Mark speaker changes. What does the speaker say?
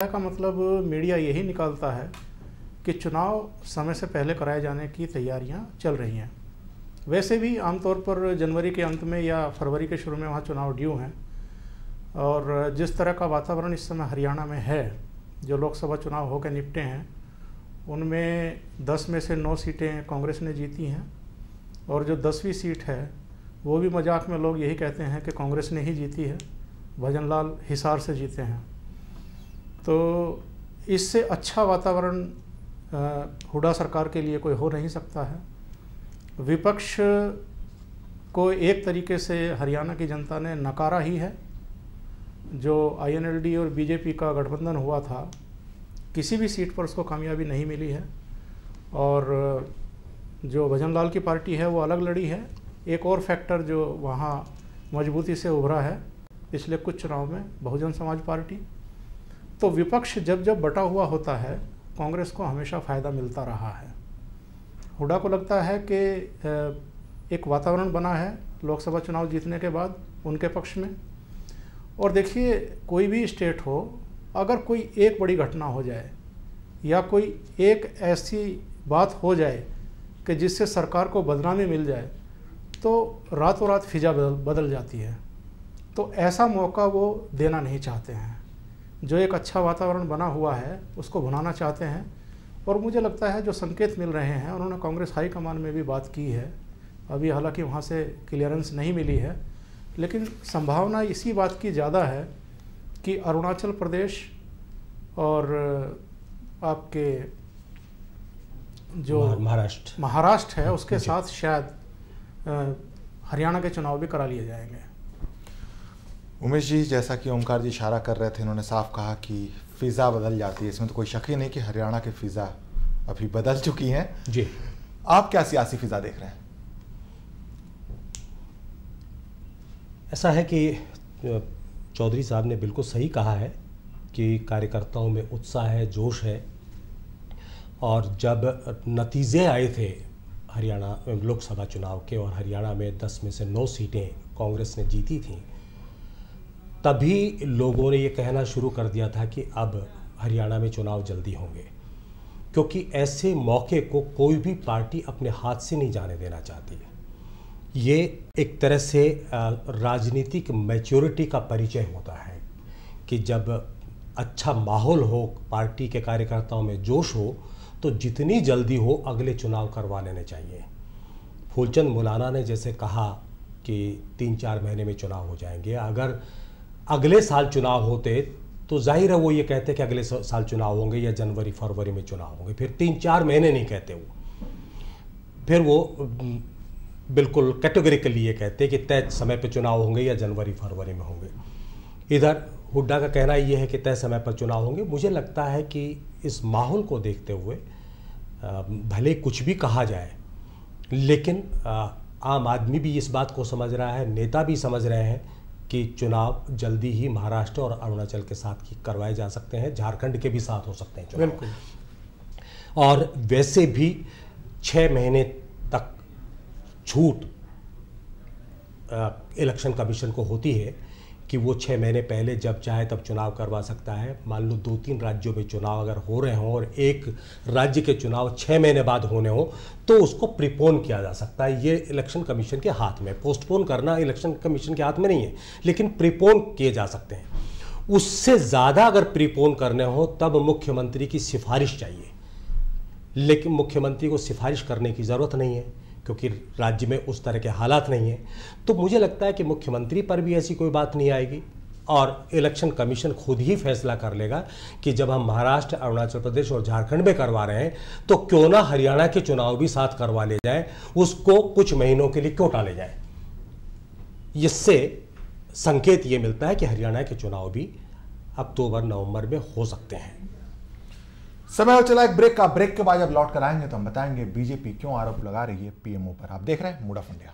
Speaker 1: का मतलब मीडिया यही निकालता है कि चुनाव समय से पहले कराए जाने की तैयारियां चल रही हैं। वैसे भी आमतौर पर जनवरी के अंत में या फरवरी के शुरू में वहाँ चुनाव ड्यू हैं और जिस तरह का वातावरण इस समय हरियाणा में है, जो लोकसभा चुनाव होकर निपटे हैं उनमें 10 में से 9 सीटें कांग्रेस ने जीती हैं और जो 10वीं सीट है वो भी मजाक में लोग यही कहते हैं कि कांग्रेस ने ही जीती है, भजन लाल हिसार से जीते हैं। तो इससे अच्छा वातावरण हुड्डा सरकार के लिए कोई हो नहीं सकता है। विपक्ष को एक तरीके से हरियाणा की जनता ने नकारा ही है। जो INLD और बीजेपी का गठबंधन हुआ था, किसी भी सीट पर उसको कामयाबी नहीं मिली है और जो भजन लाल की पार्टी है वो अलग लड़ी है। एक और फैक्टर जो वहाँ मजबूती से उभरा है पिछले कुछ चुनाव में, बहुजन समाज पार्टी। तो विपक्ष जब जब बटा हुआ होता है कांग्रेस को हमेशा फ़ायदा मिलता रहा है। हुड्डा को लगता है कि एक वातावरण बना है लोकसभा चुनाव जीतने के बाद उनके पक्ष में। और देखिए, कोई भी स्टेट हो, अगर कोई एक बड़ी घटना हो जाए या कोई एक ऐसी बात हो जाए कि जिससे सरकार को बदनामी मिल जाए तो रातों रात फिजा बदल जाती है। तो ऐसा मौका वो देना नहीं चाहते हैं। जो एक अच्छा वातावरण बना हुआ है उसको भुनाना चाहते हैं। और मुझे लगता है जो संकेत मिल रहे हैं, उन्होंने कांग्रेस हाईकमान में भी बात की है। अभी हालांकि वहाँ से क्लियरेंस नहीं मिली है, लेकिन संभावना इसी बात की ज़्यादा है कि अरुणाचल प्रदेश और आपके जो महाराष्ट्र है उसके साथ शायद हरियाणा के चुनाव भी करा लिए जाएंगे।
Speaker 2: उमेश जी, जैसा कि ओमकार जी इशारा कर रहे थे, इन्होंने साफ कहा कि फ़िज़ा बदल जाती है। इसमें तो कोई शक ही नहीं कि हरियाणा की फ़िज़ा अभी बदल चुकी हैं
Speaker 3: जी।
Speaker 2: आप क्या सियासी फ़िज़ा देख रहे हैं?
Speaker 3: ऐसा है कि चौधरी साहब ने बिल्कुल सही कहा है कि कार्यकर्ताओं में उत्साह है, जोश है। और जब नतीजे आए थे हरियाणा लोकसभा चुनाव के और हरियाणा में 10 में से 9 सीटें कांग्रेस ने जीती थीं, तभी लोगों ने ये कहना शुरू कर दिया था कि अब हरियाणा में चुनाव जल्दी होंगे, क्योंकि ऐसे मौके को कोई भी पार्टी अपने हाथ से नहीं जाने देना चाहती है। ये एक तरह से राजनीतिक मैच्योरिटी का परिचय होता है कि जब अच्छा माहौल हो, पार्टी के कार्यकर्ताओं में जोश हो, तो जितनी जल्दी हो अगले चुनाव करवा लेने चाहिए। फूलचंद मुलाना ने जैसे कहा कि 3-4 महीने में चुनाव हो जाएंगे। अगर अगले साल चुनाव होते तो जाहिर है वो ये कहते कि अगले साल चुनाव होंगे या जनवरी फरवरी में चुनाव होंगे। फिर 3-4 महीने नहीं कहते वो, फिर वो बिल्कुल कैटेगोरिकली ये कहते कि तय समय पर चुनाव होंगे या जनवरी फरवरी में होंगे। इधर हुड्डा का कहना ये है कि तय समय पर चुनाव होंगे। मुझे लगता है कि इस माहौल को देखते हुए भले कुछ भी कहा जाए, लेकिन आम आदमी भी इस बात को समझ रहा है, नेता भी समझ रहे हैं कि चुनाव जल्दी ही महाराष्ट्र और अरुणाचल के साथ करवाए जा सकते हैं, झारखंड के भी साथ हो सकते हैं चुनाव।
Speaker 1: बिल्कुल।
Speaker 3: और वैसे भी 6 महीने तक छूट इलेक्शन कमीशन को होती है कि वो 6 महीने पहले जब चाहे तब चुनाव करवा सकता है। मान लो 2-3 राज्यों में चुनाव अगर हो रहे हों और एक राज्य के चुनाव 6 महीने बाद होने हो तो उसको प्रीपोन किया जा सकता है। ये इलेक्शन कमीशन के हाथ में, पोस्टपोन करना इलेक्शन कमीशन के हाथ में नहीं है, लेकिन प्रीपोन किए जा सकते हैं। उससे ज़्यादा अगर प्रीपोन करने हो तब मुख्यमंत्री की सिफारिश चाहिए, लेकिन मुख्यमंत्री को सिफारिश करने की ज़रूरत नहीं है क्योंकि राज्य में उस तरह के हालात नहीं हैं। तो मुझे लगता है कि मुख्यमंत्री पर भी ऐसी कोई बात नहीं आएगी और इलेक्शन कमीशन खुद ही फैसला कर लेगा कि जब हम महाराष्ट्र, अरुणाचल प्रदेश और झारखंड में करवा रहे हैं तो क्यों ना हरियाणा के चुनाव भी साथ करवा ले जाए, उसको कुछ महीनों के लिए क्यों टाले जाए। इससे संकेत ये मिलता है कि हरियाणा के चुनाव भी अक्टूबर-नवंबर में हो सकते हैं।
Speaker 2: समय हो चला एक ब्रेक का। ब्रेक के बाद जब लौट कर आएंगे तो हम बताएंगे बीजेपी क्यों आरोप लगा रही है पीएमओ पर। आप देख रहे हैं मूड ऑफ इंडिया।